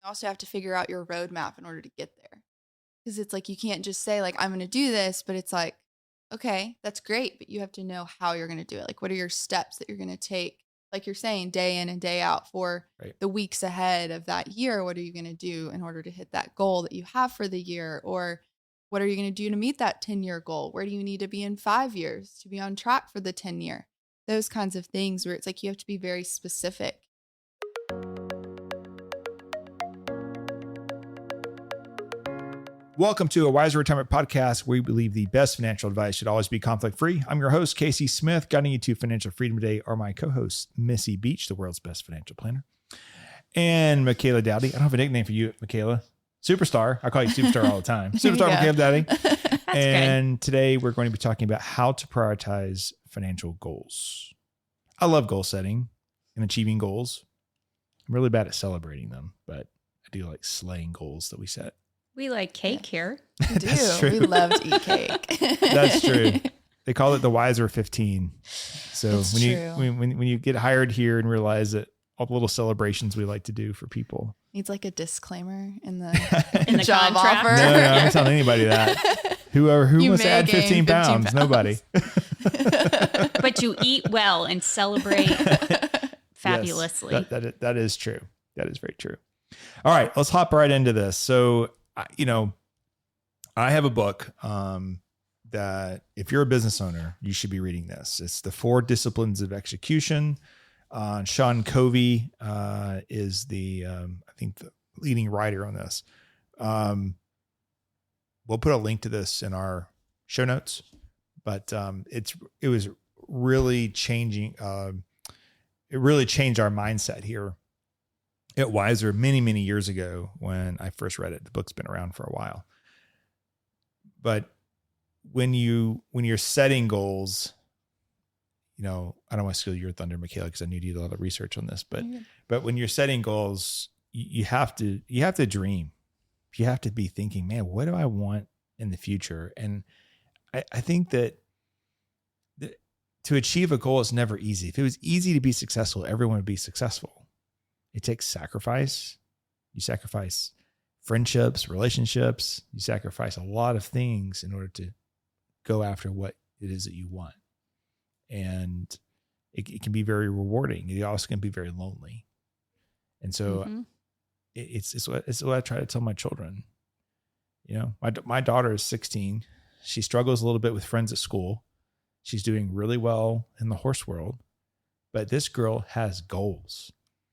You also have to figure out your roadmap in order to get there. Because it's like you can't just say, like, I'm going to do this, but it's like, okay, that's great, but you have to know how you're going to do it. Like, what are your steps that you're going to take? Like you're saying, day in and day out for the weeks ahead of that year. What are you going to do in order to hit that goal that you have for the year? Or what are you going to do to meet that 10-year goal? Where do you need to be in 5 years to be on track for the 10-year? Those kinds of things where it's like you have to be very specific. Welcome to a Wiser Retirement Podcast, where we believe the best financial advice should always be conflict-free. I'm your host, Casey Smith. Guiding you to financial freedom today are my co-hosts, Missy Beach, the world's best financial planner, and Michaela Dowdy. I don't have a nickname for you, Michaela. Superstar. I call you Superstar all the time. Superstar Michaela Dowdy. And today we're going to be talking about how to prioritize financial goals. I love goal setting and achieving goals. I'm really bad at celebrating them, but I do like slaying goals that we set. We like cake here. We do. We love to eat cake. That's true. They call it the Wiser 15. So It's when you get hired here and realize that all the little celebrations we like to do for people. Needs like a disclaimer in the job contract. offer. No, I'm not telling anybody that. Who wants to add 15 pounds? Nobody. But you eat well and celebrate fabulously. Yes, that is true. That is very true. All right, let's hop right into this. So, I have a book that if you're a business owner, you should be reading this. It's The 4 Disciplines of Execution. Sean Covey is the leading writer on this. We'll put a link to this in our show notes, but it was really changing. It really changed our mindset here at Wiser many, many years ago when I first read it. The book's been around for a while. But when you're setting goals, I don't want to steal your thunder, Michaela, because I knew you did a lot of research on this, but when you're setting goals, you have to dream. You have to be thinking, man, what do I want in the future? And I think that to achieve a goal is never easy. If it was easy to be successful, everyone would be successful. It takes sacrifice. You sacrifice friendships, relationships. You sacrifice a lot of things in order to go after what it is that you want. And it can be very rewarding. It also can be very lonely. And so it's what I try to tell my children. My daughter is 16. She struggles a little bit with friends at school. She's doing really well in the horse world, but this girl has goals.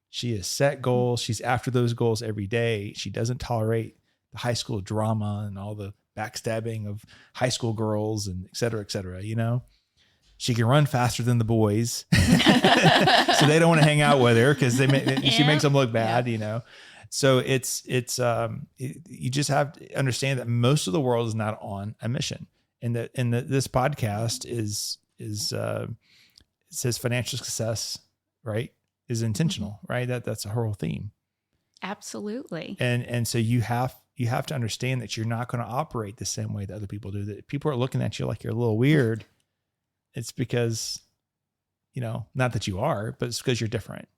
She has set goals. She's after those goals every day. She doesn't tolerate the high school drama and all the backstabbing of high school girls and et cetera, et cetera. She can run faster than the boys. So they don't want to hang out with her because she makes them look bad, So you just have to understand that most of the world is not on a mission. And this podcast it says financial success, right, is intentional, right? That's a whole theme. Absolutely. And so you have to understand that you're not going to operate the same way that other people do. That people are looking at you like you're a little weird. It's because, not that you are, but it's because you're different.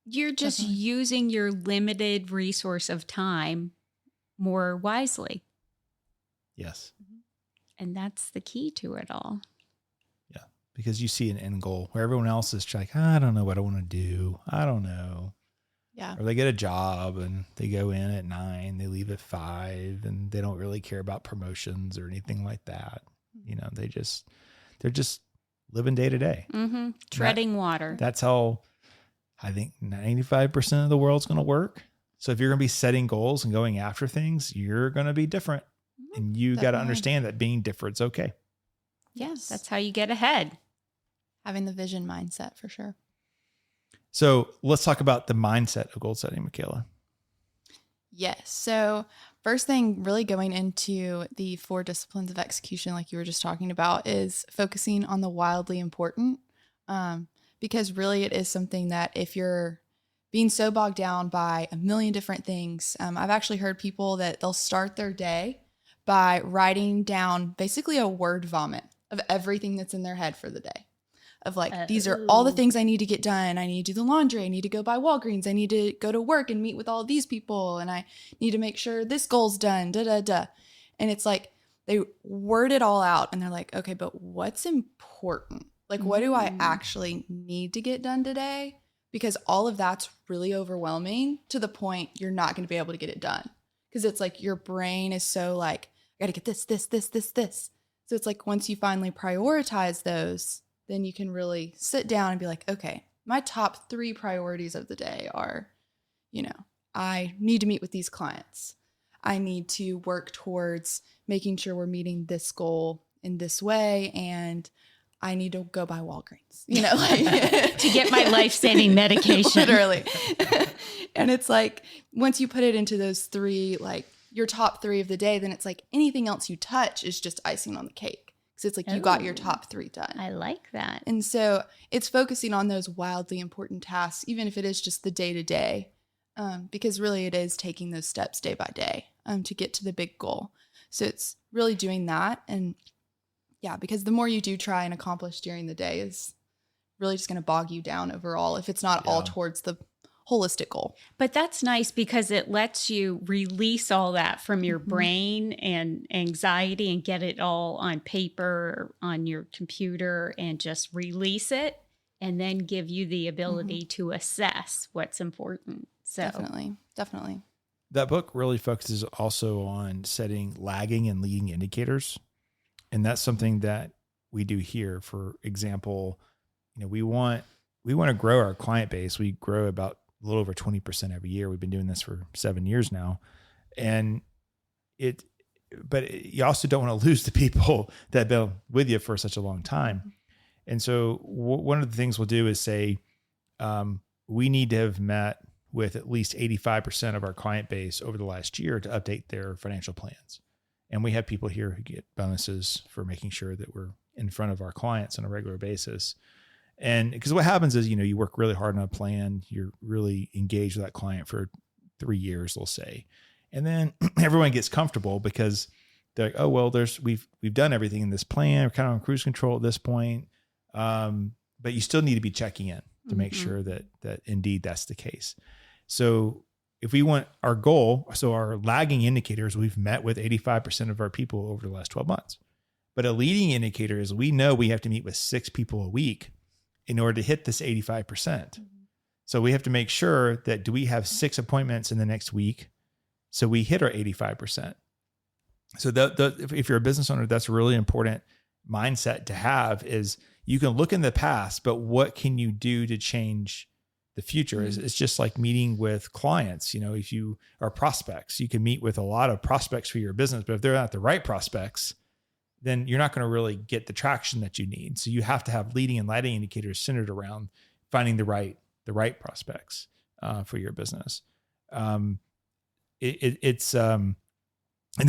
You're just using your limited resource of time more wisely. Yes. And that's the key to it all. Yeah. Because you see an end goal where everyone else is like, I don't know what I want to do. I don't know. Yeah. Or they get a job and they go in at 9, they leave at 5, and they don't really care about promotions or anything like that. They're just living day to day. Treading water. That's how I think 95% of the world's going to work. So if you're going to be setting goals and going after things, you're going to be different. And you got to understand that being different is okay. Yes. That's how you get ahead. Having the vision mindset for sure. So let's talk about the mindset of goal setting, Michaela. Yes. So first thing, really going into the 4 disciplines of execution, like you were just talking about, is focusing on the wildly important. Because really it is something that if you're being so bogged down by a million different things, I've actually heard people that they'll start their day by writing down basically a word vomit of everything that's in their head for the day. of like, these are all the things I need to get done. I need to do the laundry. I need to go buy Walgreens. I need to go to work and meet with all these people. And I need to make sure this goal's done, da, da, da. And it's like, they word it all out and they're like, okay, but what's important? Like, what do I actually need to get done today? Because all of that's really overwhelming to the point you're not going to be able to get it done. Because it's like your brain is so like, I got to get this, this, this, this, this. So it's like once you finally prioritize those, then you can really sit down and be like, okay, my top 3 priorities of the day are, you know, I need to meet with these clients. I need to work towards making sure we're meeting this goal in this way. And I need to go buy Walgreens, you know, like to get my life-saving medication. Literally. And it's like, once you put it into those 3, like your top 3 of the day, then it's like anything else you touch is just icing on the cake. Because it's like you got your top 3 done. I like that. And so it's focusing on those wildly important tasks, even if it is just the day to day, because really it is taking those steps day by day to get to the big goal. So it's really doing that. And yeah, because the more you do try and accomplish during the day is really just going to bog you down overall if it's not all towards the holistic goal. But that's nice because it lets you release all that from your brain and anxiety and get it all on paper, on your computer, and just release it and then give you the ability to assess what's important. So Definitely. That book really focuses also on setting lagging and leading indicators. And that's something that we do here. For example, you know, we want to grow our client base. We grow about a little over 20% every year. We've been doing this for 7 years now. And you also don't want to lose the people that have been with you for such a long time. And so one of the things we'll do is say, we need to have met with at least 85% of our client base over the last year to update their financial plans. And we have people here who get bonuses for making sure that we're in front of our clients on a regular basis. And because what happens is, you know, you work really hard on a plan, you're really engaged with that client for 3 years, they'll say. And then everyone gets comfortable because they're like, oh, well, we've done everything in this plan. We're kind of on cruise control at this point. But you still need to be checking in to make sure that indeed that's the case. So if we want our goal, so our lagging indicators, we've met with 85% of our people over the last 12 months. But a leading indicator is we know we have to meet with 6 people a week in order to hit this 85%. So we have to make sure that do we have 6 appointments in the next week so we hit our 85%. So if you're a business owner, that's a really important mindset to have is you can look in the past, but what can you do to change the future? It's just like meeting with clients. You know, if you are prospects, you can meet with a lot of prospects for your business, but if they're not the right prospects, then you're not going to really get the traction that you need. So you have to have leading and lagging indicators centered around finding the right prospects for your business. And then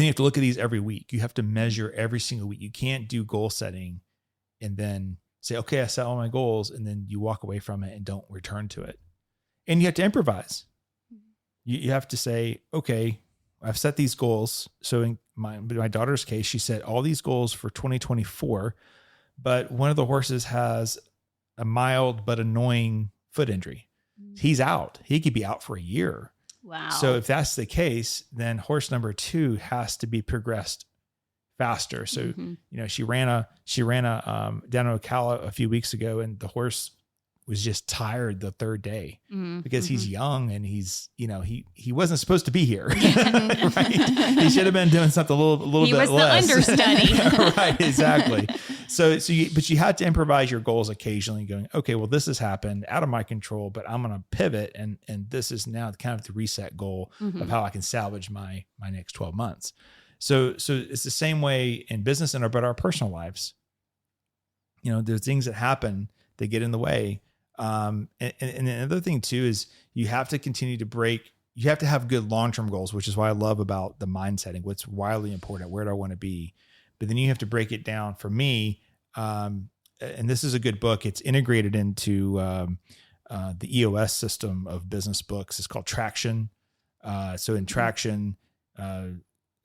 you have to look at these every week. You have to measure every single week. You can't do goal setting and then say, okay, I set all my goals, and then you walk away from it and don't return to it. And you have to improvise. You have to say, okay, I've set these goals. So in my daughter's case, she set all these goals for 2024, but one of the horses has a mild but annoying foot injury. He's out. He could be out for a year. Wow. So if that's the case, then horse number 2 has to be progressed faster. So, you know, she ran a down to Ocala a few weeks ago, and the horse was just tired the 3rd day because he's young and he's, you know, he wasn't supposed to be here. Right? He should have been doing something a little bit less. He was the understudy. Right. Exactly. But you had to improvise your goals occasionally going, okay, well, this has happened out of my control, but I'm going to pivot. And this is now kind of the reset goal of how I can salvage my next 12 months. So it's the same way in business and our personal lives. You know, there's things that happen that get in the way. And another thing too is you have to continue to break. You have to have good long-term goals, which is why I love about the mind setting. What's wildly important? Where do I want to be? But then you have to break it down. For me, and this is a good book. It's integrated into the EOS system of business books. It's called Traction. So in Traction,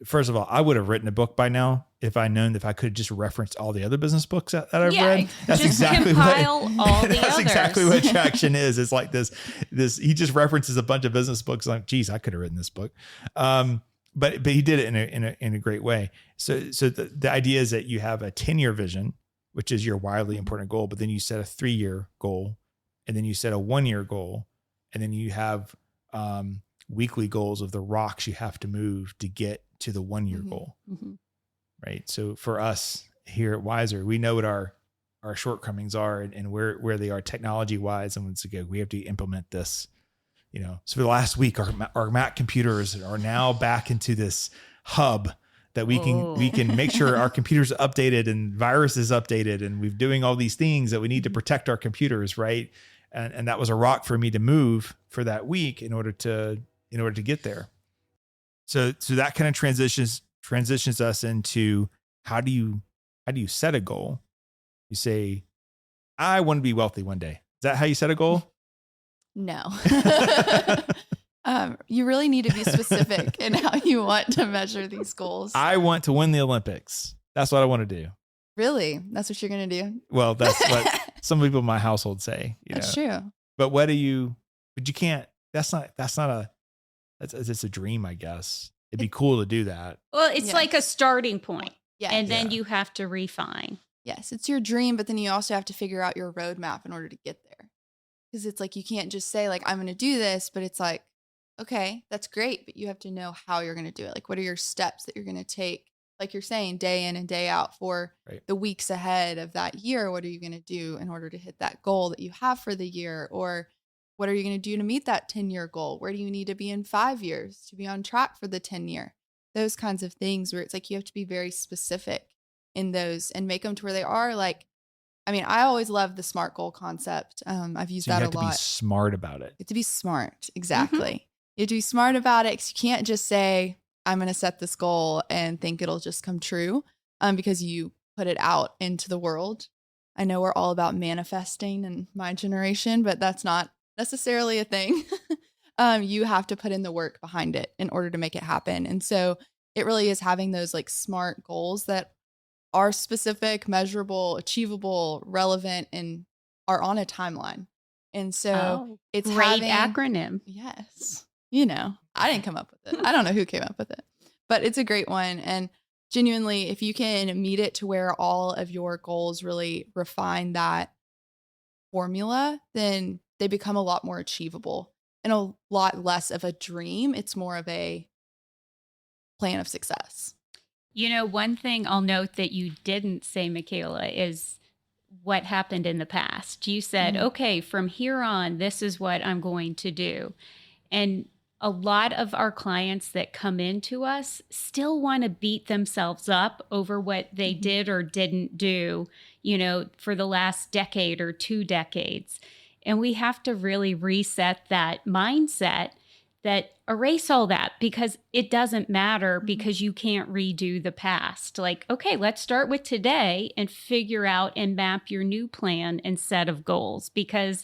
first of all, I would have written a book by now if I known if I could just reference all the other business books that I've Yeah, read. That's just exactly compile all the that's others. exactly what Traction is. It's like this, he just references a bunch of business books. Like, geez, I could have written this book. But he did it in a great way. So the idea is that you have a 10-year vision, which is your wildly important goal, but then you set a 3-year goal, and then you set a 1-year goal, and then you have weekly goals of the rocks you have to move to get to the 1-year goal. Mm-hmm. Right. So for us here at Wiser, we know what our shortcomings are and where they are technology wise. And once again, we have to implement this, so for the last week, our Mac computers are now back into this hub that we can make sure our computers are updated and virus is updated. And we're doing all these things that we need to protect our computers. Right. And that was a rock for me to move for that week in order to get there. So that kind of transitions us into how do you set a goal? You say, I want to be wealthy one day. Is that how you set a goal? No. You really need to be specific in how you want to measure these goals. I want to win the Olympics. That's what I want to do. Really? That's what you're going to do? Well, that's what some people in my household say. That's true. But but you can't, it's a dream, I guess. It'd be cool to do that. Well, it's like a starting point. Yeah. And then you have to refine. Yes, it's your dream, but then you also have to figure out your roadmap in order to get there. Because it's like you can't just say like, I'm going to do this, but it's like, okay, that's great, but you have to know how you're going to do it. Like, what are your steps that you're going to take? Like you're saying, day in and day out for the weeks ahead of that year. What are you going to do in order to hit that goal that you have for the year? Or what are you going to do to meet that 10-year goal? Where do you need to be in 5 years to be on track for the 10-year? Those kinds of things where it's like you have to be very specific in those and make them to where they are. Like, I mean, I always love the SMART goal concept. I've used that a lot. You have to be smart about it. You have to be smart. Exactly. Mm-hmm. You have to be smart about it because you can't just say, I'm going to set this goal and think it'll just come true because you put it out into the world. I know we're all about manifesting in my generation, but that's not necessarily a thing. You have to put in the work behind it in order to make it happen. And so it really is having those like SMART goals that are specific, measurable, achievable, relevant, and are on a timeline. And so it's great acronym. Yes. I didn't come up with it. I don't know who came up with it, but it's a great one. And genuinely, if you can meet it to where all of your goals really refine that formula, then they become a lot more achievable and a lot less of a dream. It's more of a plan of success. One thing I'll note that you didn't say, Michaela, is what happened in the past. You said, okay, from here on, this is what I'm going to do. And a lot of our clients that come into us still want to beat themselves up over what they did or didn't do, for the last decade or 2 decades. And we have to really reset that mindset that erase all that because it doesn't matter because you can't redo the past. Like, okay, let's start with today and figure out and map your new plan and set of goals because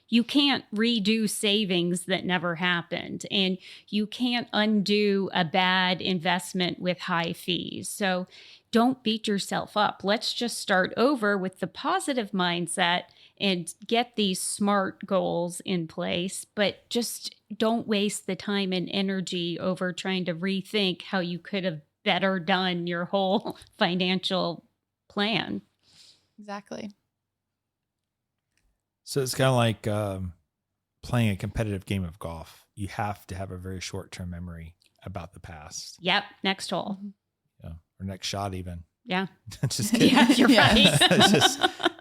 you can't redo savings that never happened and you can't undo a bad investment with high fees. So don't beat yourself up. Let's just start over with the positive mindset and get these SMART goals in place, but just don't waste the time and energy over trying to rethink how you could have better done your whole financial plan. Exactly. So it's kind of like playing a competitive game of golf. You have to have a very short-term memory about the past. Yep. Next hole. Yeah. Or next shot even. Yeah. Just kidding. Yeah, you're right.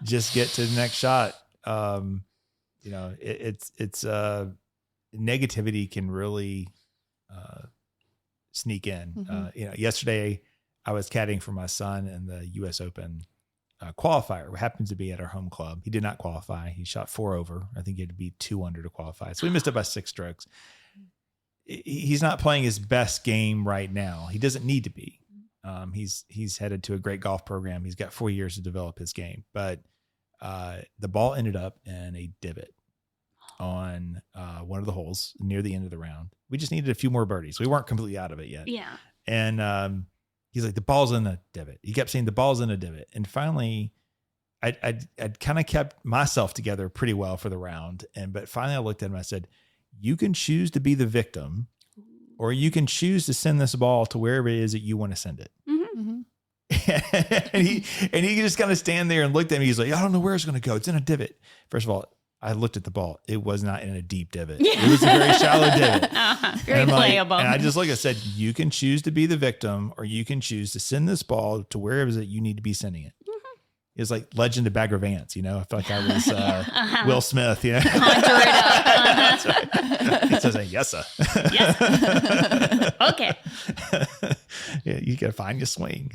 just get to the next shot. It's negativity can really sneak in. Yesterday I was caddying for my son in the US Open qualifier. It happens to be at our home club. He did not qualify. He shot 4 over. I think he had to be 2 under to qualify. So we missed it by 6 strokes. He's not playing his best game right now. He doesn't need to be. He's headed to a great golf program. He's got 4 years to develop his game, but the ball ended up in a divot on one of the holes near the end of the round. We just needed a few more birdies. We weren't completely out of it yet. Yeah. And he's like, the ball's in a divot. He kept saying the ball's in a divot. And finally I'd kind of kept myself together pretty well for the round. But finally I looked at him and I said, you can choose to be the victim, or you can choose to send this ball to wherever it is that you want to send it. Mm-hmm. and he just kind of stand there and looked at me. He's like, I don't know where it's going to go. It's in a divot. First of all, I looked at the ball. It was not in a deep divot. It was a very shallow divot. Very playable. And I just looked and said, you can choose to be the victim, or you can choose to send this ball to wherever it is that you need to be sending it. It was like Legend of Bagger Vance, I felt like I was Will Smith, Conjure it up. That's right. He says, yes, sir. Yes. Okay. Yeah, you gotta find your swing.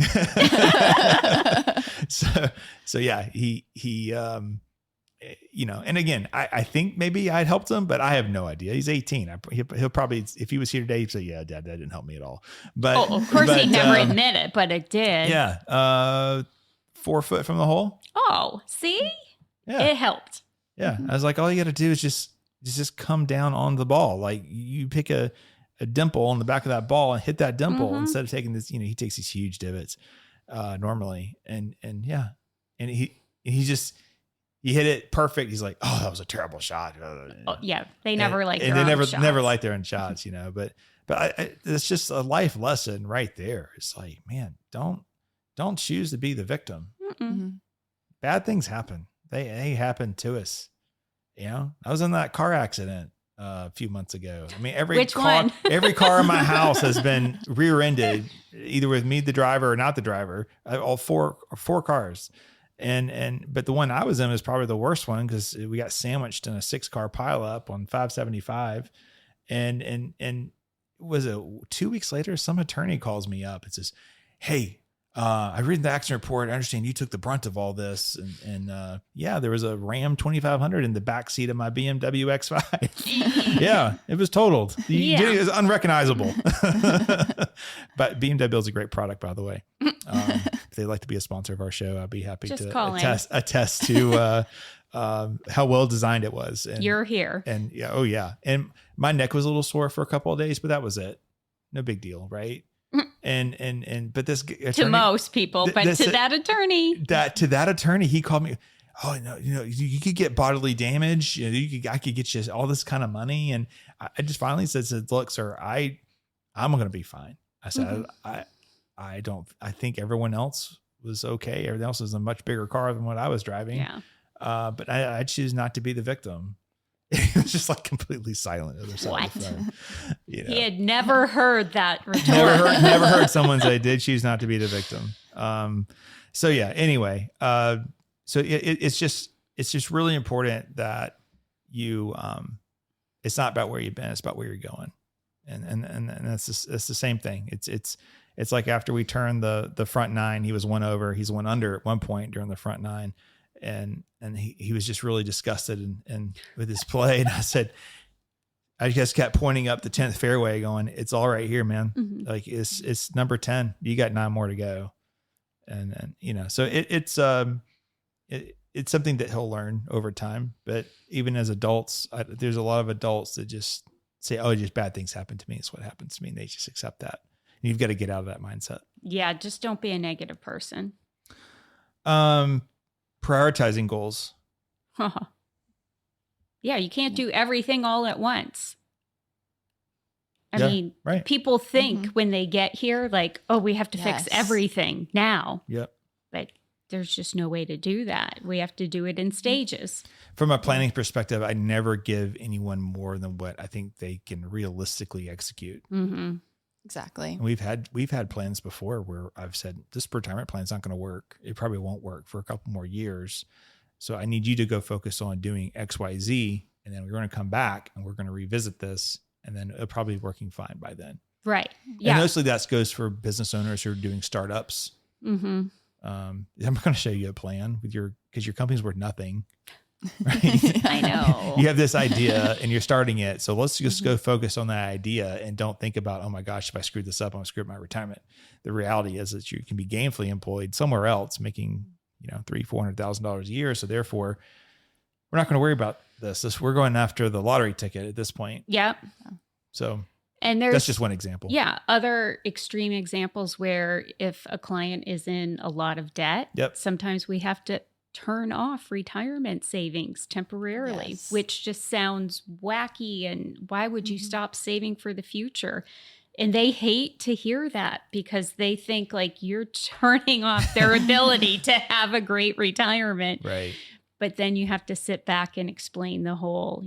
so yeah, he and again, I think maybe I'd helped him, but I have no idea. He's 18. He'll probably, if he was here today, he'd say, yeah, Dad, that didn't help me at all. But of course he'd never admit it, but it did. Yeah. 4 foot from the hole. Oh, see? Yeah. It helped. Yeah. Mm-hmm. I was like, all you got to do is just come down on the ball. Like you pick a dimple on the back of that ball and hit that dimple instead of taking this, he takes these huge divots normally. And yeah. And he hit it perfect. He's like, oh, that was a terrible shot. Oh, yeah. They never like, and they never like their own shots, but it's just a life lesson right there. It's like, man, don't choose to be the victim. Mm-hmm. Bad things happen. They happen to us. I was in that car accident a few months ago. I mean, every car in my house has been rear-ended, either with me, the driver, or not the driver. All four cars. But the one I was in was probably the worst one because we got sandwiched in a 6-car pileup on 575. And was it 2 weeks later, some attorney calls me up and says, hey, I've read the accident report. I understand you took the brunt of all this. And yeah, there was a Ram 2500 in the back seat of my BMW X5. Yeah, it was totaled. It was unrecognizable. But BMW is a great product, by the way. If they'd like to be a sponsor of our show, I'd be happy to attest to how well designed it was. And you're here. And yeah, oh yeah. And my neck was a little sore for a couple of days, but that was it. No big deal, right? But this attorney, to most people, but to that attorney, he called me. Oh no, you could get bodily damage. I could get you all this kind of money, and I just finally said, "Look, sir, I'm going to be fine." I said, I think everyone else was okay. Everyone else was a much bigger car than what I was driving. Yeah. But I choose not to be the victim. It was just like completely silent. What? He had never heard that retort. Never heard someone say, did choose not to be the victim. So yeah, anyway, so it's just really important that you, it's not about where you've been, it's about where you're going. And that's the same thing. It's like after we turned the front 9, he was one over, he's one under at one point during the front 9. And he was just really disgusted and with his play. And I said, I just kept pointing up the 10th fairway going, it's all right here, man. Mm-hmm. Like it's number 10. You got 9 more to go. And so it's something that he'll learn over time. But even as adults, there's a lot of adults that just say, oh, just bad things happen to me. It's what happens to me. And they just accept that. And you've got to get out of that mindset. Yeah. Just don't be a negative person. Prioritizing goals. Yeah, you can't do everything all at once. I mean, right. People think when they get here, like, oh, we have to fix everything now. Yep. But there's just no way to do that. We have to do it in stages. From a planning perspective, I never give anyone more than what I think they can realistically execute. Mm-hmm. Exactly. And we've had plans before where I've said, this retirement plan is not going to work. It probably won't work for a couple more years. So I need you to go focus on doing X, Y, Z. And then we're going to come back and we're going to revisit this. And then it'll probably be working fine by then. Right. Yeah. And mostly that goes for business owners who are doing startups. Mm-hmm. I'm going to show you a plan because your company's worth nothing. Right? I know. You have this idea and you're starting it. So let's just go focus on that idea and don't think about, oh my gosh, if I screwed this up, I'm going to screw up my retirement. The reality is that you can be gainfully employed somewhere else making, $300,000-$400,000 a year. So therefore we're not going to worry about this. We're going after the lottery ticket at this point. Yep. So, And there's That's just one example. Yeah, other extreme examples where if a client is in a lot of debt, Yep. sometimes we have to turn off retirement savings temporarily, Yes. which just sounds wacky. And why would you Mhm. stop saving for the future? And they hate to hear that because they think like you're turning off their ability to have a great retirement. Right. But then you have to sit back and explain the whole,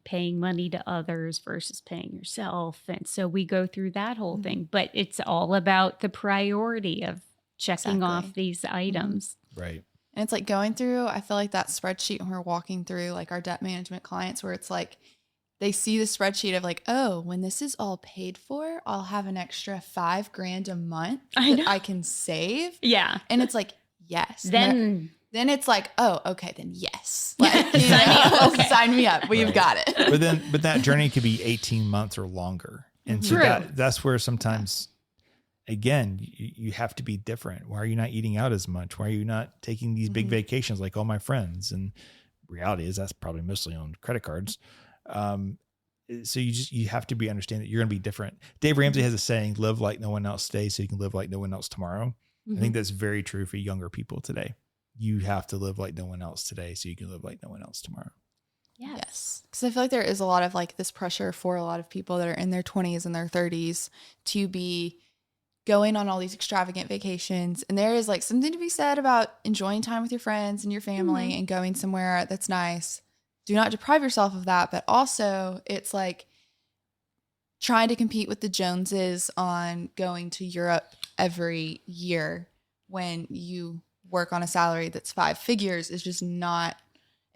paying money to others versus paying yourself. And so we go through that whole Mhm. thing. But it's all about the priority of checking off Exactly. these items. Right. And it's like going through, I feel like that spreadsheet when we're walking through like our debt management clients where it's like they see the spreadsheet of like, oh, when this is all paid for, I'll have an extra $5,000 a month I that know. I can save. Yeah. And it's like, yes. Then Then it's like, oh, okay, then yes. Like, Sign me up. Okay. Sign me up. We've Right. got it. But that journey could be 18 months or longer. And so True. that's where sometimes, again, you have to be different. Why are you not eating out as much? Why are you not taking these big Mhm. vacations like all my friends? And reality is that's probably mostly on credit cards. So you have to understand that you're going to be different. Dave Ramsey has a saying, live like no one else today so you can live like no one else tomorrow. I think that's very true for younger people today. You have to live like no one else today so you can live like no one else tomorrow. Yes. Because I feel like there is a lot of like this pressure for a lot of people that are in their 20s and their 30s to be going on all these extravagant vacations. And there is like something to be said about enjoying time with your friends and your family and going somewhere that's nice. Do not deprive yourself of that. But also, it's like trying to compete with the Joneses on going to Europe every year when you work on a salary that's 5 figures is just not,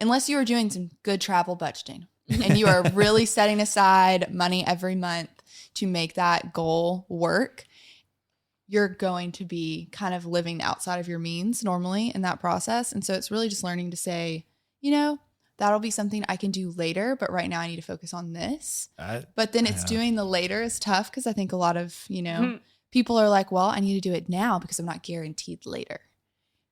unless you are doing some good travel budgeting and you are really setting aside money every month to make that goal work, you're going to be kind of living outside of your means normally in that process. And so it's really just learning to say, that'll be something I can do later, but right now I need to focus on this. But then it's doing the later is tough because I think a lot of, people are like, well, I need to do it now because I'm not guaranteed later.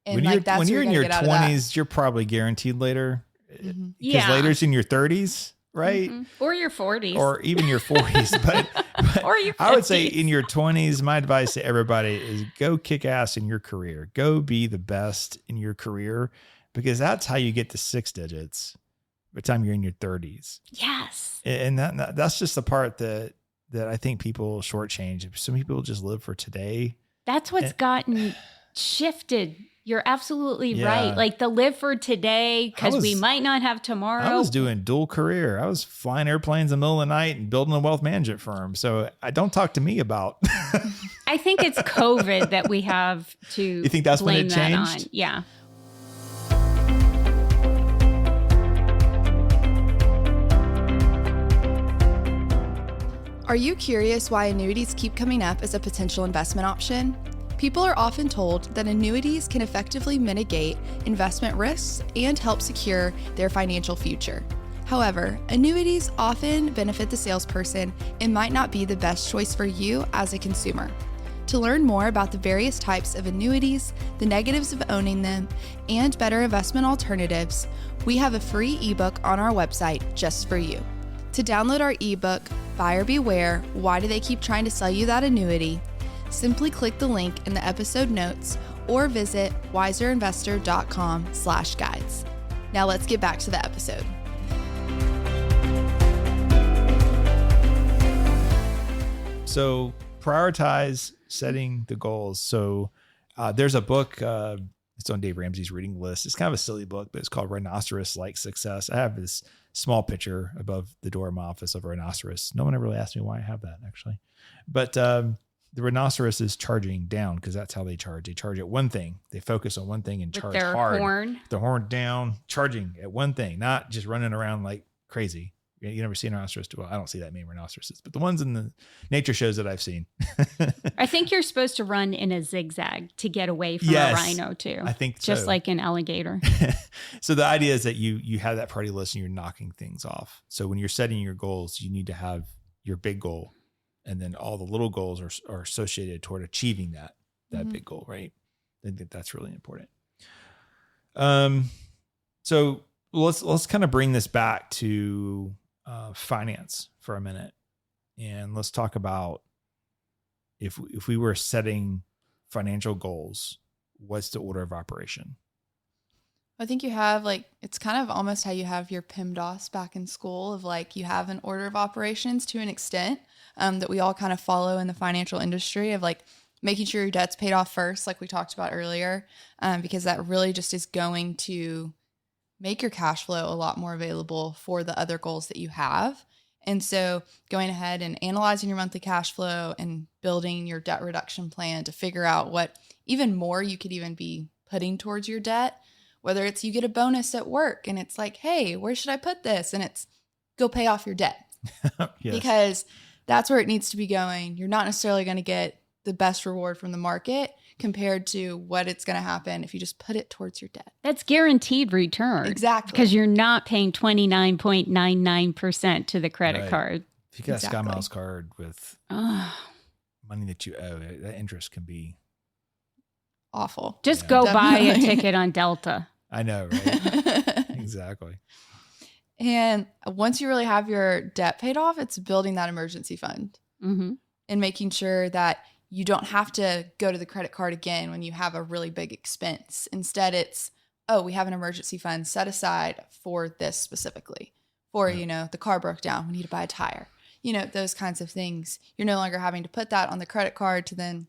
And when you're in your 20s, that. you're probably guaranteed later. Mhm. Because later's in your 30s, right? Mhm. Or your 40s. Or even your 40s. but Or your 50s. I would say in your 20s, my advice to everybody is go kick ass in your career. Go be the best in your career because that's how you get to 6 digits by the time you're in your 30s. Yes. And that's just the part that I think people shortchange. Some people just live for today. That's what's gotten shifted. You're absolutely Yeah. right. Like the live for today because we might not have tomorrow. I was doing dual career. I was flying airplanes in the middle of the night and building a wealth management firm. So I don't talk to me about. I think it's COVID that we have to. You think that's when blame it that changed? on. Yeah. Are you curious why annuities keep coming up as a potential investment option? People are often told that annuities can effectively mitigate investment risks and help secure their financial future. However, annuities often benefit the salesperson and might not be the best choice for you as a consumer. To learn more about the various types of annuities, the negatives of owning them, and better investment alternatives, we have a free ebook on our website just for you. To download our ebook, Buyer Beware, Why Do They Keep Trying to Sell You That Annuity? Simply click the link in the episode notes or visit wiserinvestor.com/guides. Now let's get back to the episode. So prioritize setting the goals. So there's a book, it's on Dave Ramsey's reading list. It's kind of a silly book, but it's called Rhinoceros Like Success. I have this small picture above the door of my office of a rhinoceros. No one ever really asked me why I have that actually. But the rhinoceros is charging down because that's how they charge. They charge at one thing. They focus on one thing and charge With their hard. horn. The horn down, charging at one thing, not just running around like crazy. You never see a rhinoceros do well. I don't see that many rhinoceroses, but the ones in the nature shows that I've seen. I think you're supposed to run in a zigzag to get away from Yes, a rhino too. I think just so. like an alligator. So the idea is that you have that party list and you're knocking things off. So when you're setting your goals, you need to have your big goal, and then all the little goals are associated toward achieving that big goal, right? I think that's really important. So let's kind of bring this back to finance for a minute. And let's talk about if we were setting financial goals, what's the order of operation? I think you have like, it's kind of almost how you have your PIMDOS back in school of like, you have an order of operations to an extent that we all kind of follow in the financial industry of like making sure your debt's paid off first, like we talked about earlier, because that really just is going to make your cash flow a lot more available for the other goals that you have. And so going ahead and analyzing your monthly cash flow and building your debt reduction plan to figure out what even more you could even be putting towards your debt, whether it's you get a bonus at work and it's like, hey, where should I put this? And it's go pay off your debt. Yes. Because that's where it needs to be going. You're not necessarily going to get the best reward from the market compared to what it's going to happen if you just put it towards your debt. That's guaranteed return. Exactly. Because you're not paying 29.99% to the credit Right. card. If you got Exactly. a SkyMiles card with Ugh. money that you owe, that interest can be, Awful. Just Yeah. go buy a Definitely. ticket on Delta. I know, right? Exactly. And once you really have your debt paid off, it's building that emergency fund Mm-hmm. and making sure that you don't have to go to the credit card again when you have a really big expense. Instead, it's, oh, we have an emergency fund set aside for this specifically. For, Yeah. the car broke down, we need to buy a tire. Those kinds of things. You're no longer having to put that on the credit card to then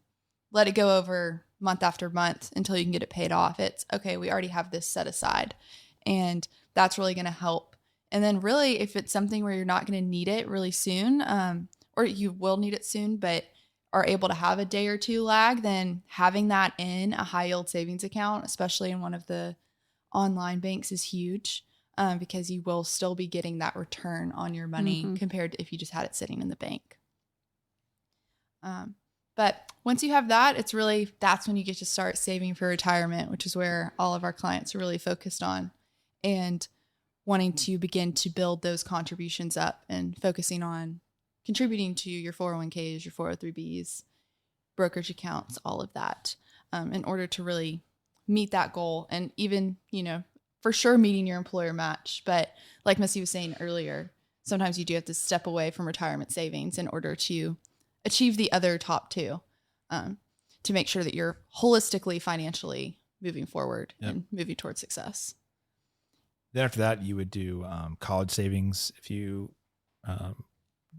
let it go over month after month until you can get it paid off. It's, okay, we already have this set aside. And that's really going to help. And then really, if it's something where you're not going to need it really soon, or you will need it soon, but are able to have a day or two lag, then having that in a high yield savings account, especially in one of the online banks, is huge because you will still be getting that return on your money Mhm. compared to if you just had it sitting in the bank. But once you have that, that's when you get to start saving for retirement, which is where all of our clients are really focused on and wanting to begin to build those contributions up and focusing on contributing to your 401ks, your 403bs, brokerage accounts, all of that in order to really meet that goal. And even, for sure meeting your employer match. But like Missy was saying earlier, sometimes you do have to step away from retirement savings in order to achieve the other top two to make sure that you're holistically financially moving forward Yep. and moving towards success. Then after that, you would do college savings. If you,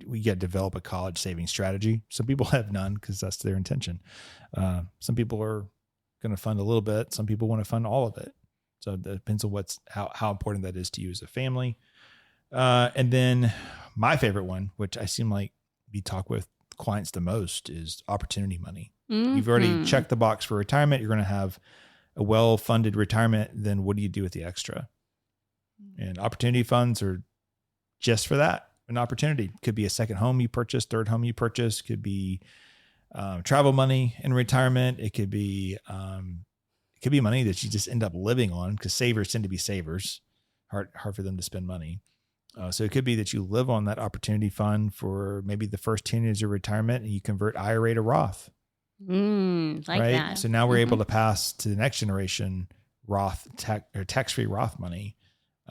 we get to develop a college saving strategy. Some people have none because that's their intention. Some people are going to fund a little bit. Some people want to fund all of it. So it depends on how important that is to you as a family. And then my favorite one, which I seem like we talk with clients the most, is opportunity money. You've already Mhm. checked the box for retirement. You're going to have a well-funded retirement. Then what do you do with the extra? And opportunity funds are just for that. An opportunity could be a second home you purchase, third home you purchase, could be travel money in retirement. It could be money that you just end up living on because savers tend to be savers. Hard for them to spend money. So it could be that you live on that opportunity fund for maybe the first 10 years of retirement and you convert IRA to Roth. Like right. that. So now we're Mhm. able to pass to the next generation Roth tax-free Roth money.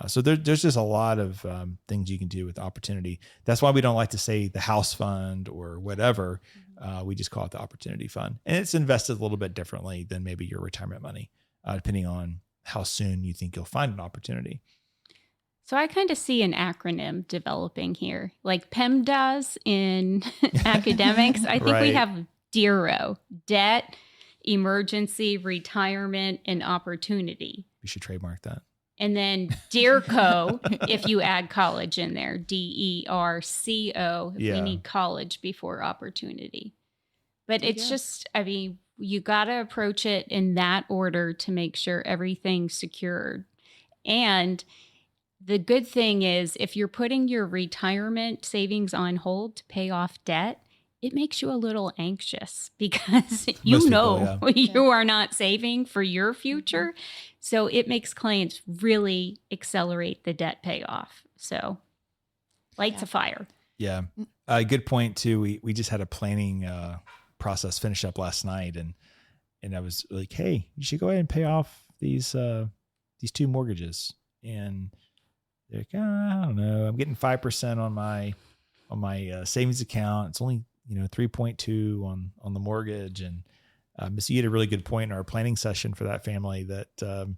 So there's just a lot of things you can do with opportunity. That's why we don't like to say the house fund or whatever. We just call it the opportunity fund. And it's invested a little bit differently than maybe your retirement money, depending on how soon you think you'll find an opportunity. So I kind of see an acronym developing here, like PEMDAS in academics. I think we Right. have DERO, debt, emergency, retirement, and opportunity. We should trademark that. And then DERCO, if you add college in there, DERCO, if Yeah. we need college before opportunity. But There you it's go. just, you got to approach it in that order to make sure everything's secured. And the good thing is, if you're putting your retirement savings on hold to pay off debt, it makes you a little anxious because Most people, you are not saving for your future. So it makes clients really accelerate the debt payoff. So lights a fire. Yeah. Good point too. We just had a planning process finish up last night and I was like, hey, you should go ahead and pay off these two mortgages. And they're like, I don't know. I'm getting 5% on my savings account. It's only 3.2 on the mortgage. And Missy had a really good point in our planning session for that family that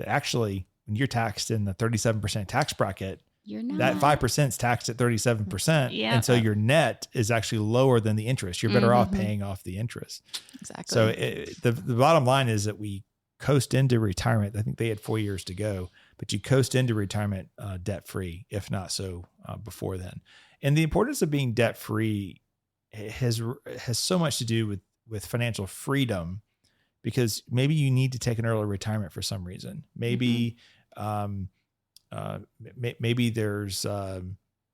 actually when you're taxed in the 37% tax bracket, You're not. that 5% is taxed at 37%. Yeah. And so your net is actually lower than the interest. You're better off Mhm. paying off the interest. Exactly. So the bottom line is that we coast into retirement. I think they had 4 years to go, but you coast into retirement debt free, if not so before then. And the importance of being debt free has so much to do with financial freedom, because maybe you need to take an early retirement for some reason. Maybe maybe there's a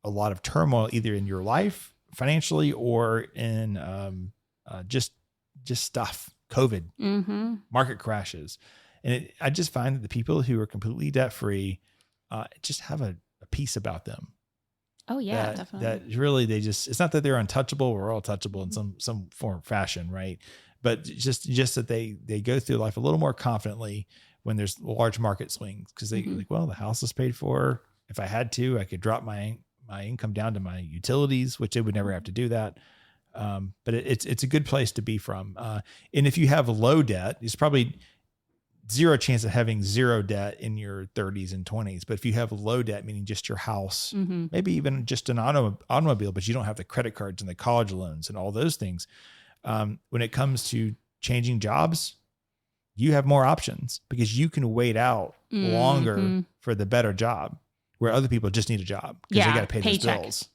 lot of turmoil either in your life financially or in just stuff, COVID, market crashes. And I just find that the people who are completely debt free just have a peace about them. Oh yeah, definitely. That really, it's not that they're untouchable. We're all touchable in some form or fashion, right? But just that they go through life a little more confidently when there's large market swings, because they like, well, the house is paid for. If I had to, I could drop my income down to my utilities, which they would never have to do that. But it's a good place to be from. And if you have low debt, it's probably zero chance of having zero debt in your 30s and 20s. But if you have low debt, meaning just your house, maybe even just an automobile, but you don't have the credit cards and the college loans and all those things. When it comes to changing jobs, you have more options because you can wait out longer for the better job, where other people just need a job because they got to pay those bills.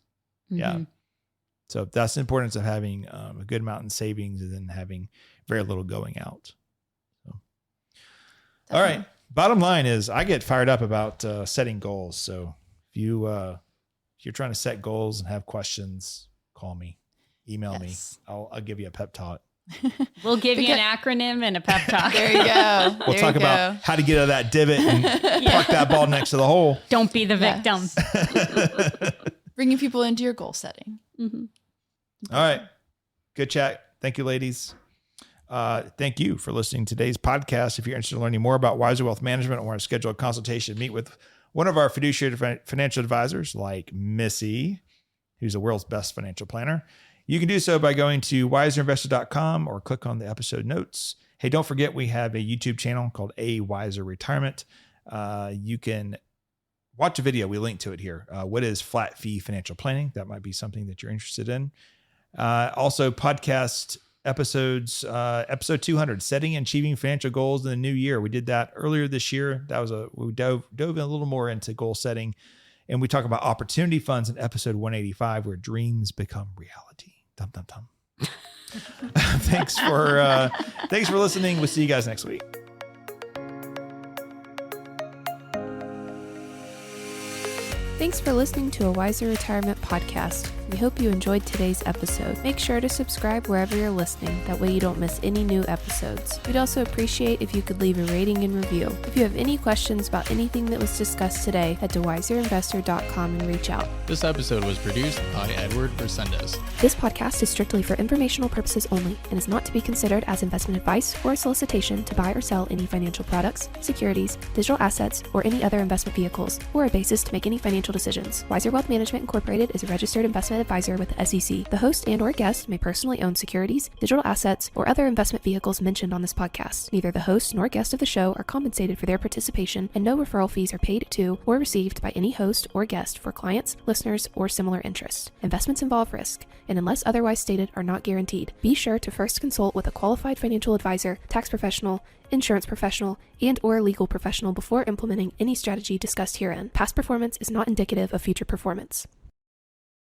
Yeah. So that's the importance of having a good amount in savings and then having very little going out. So. All right. Bottom line is I get fired up about setting goals. So if you're trying to set goals and have questions, call me, email me. I'll give you a pep talk. We'll give you an acronym and a pep talk. There you go. We'll talk about how to get out of that divot and park that ball next to the hole. Don't be the victim. Bringing people into your goal setting. All right. Good chat. Thank you, ladies. Thank you for listening to today's podcast. If you're interested in learning more about Wiser Wealth Management or want to schedule a consultation, meet with one of our fiduciary financial advisors like Missy, who's the world's best financial planner. You can do so by going to wiserinvestor.com or click on the episode notes. Hey, don't forget we have a YouTube channel called A Wiser Retirement. You can watch a video. We link to it here. What is flat fee financial planning? That might be something that you're interested in. Also, podcast episodes, episode 200, setting and achieving financial goals in the new year. We did that earlier this year. We dove in a little more into goal setting, and we talk about opportunity funds in episode 185, where dreams become reality. Dum, dum, dum. Thanks for listening. We'll see you guys next week. Thanks for listening to a Wiser Retirement podcast. We hope you enjoyed today's episode. Make sure to subscribe wherever you're listening. That way you don't miss any new episodes. We'd also appreciate if you could leave a rating and review. If you have any questions about anything that was discussed today, head to wiserinvestor.com and reach out. This episode was produced by Edward Resendez. This podcast is strictly for informational purposes only and is not to be considered as investment advice or a solicitation to buy or sell any financial products, securities, digital assets, or any other investment vehicles, or a basis to make any financial decisions. Wiser Wealth Management Incorporated is a registered investment advisor with the SEC. The host and/or guest may personally own securities, digital assets, or other investment vehicles mentioned on this podcast. Neither the host nor guest of the show are compensated for their participation, and no referral fees are paid to or received by any host or guest for clients, listeners, or similar interests. Investments involve risk, and unless otherwise stated, are not guaranteed. Be sure to first consult with a qualified financial advisor, tax professional, insurance professional, and/or legal professional before implementing any strategy discussed herein. Past performance is not indicative of future performance.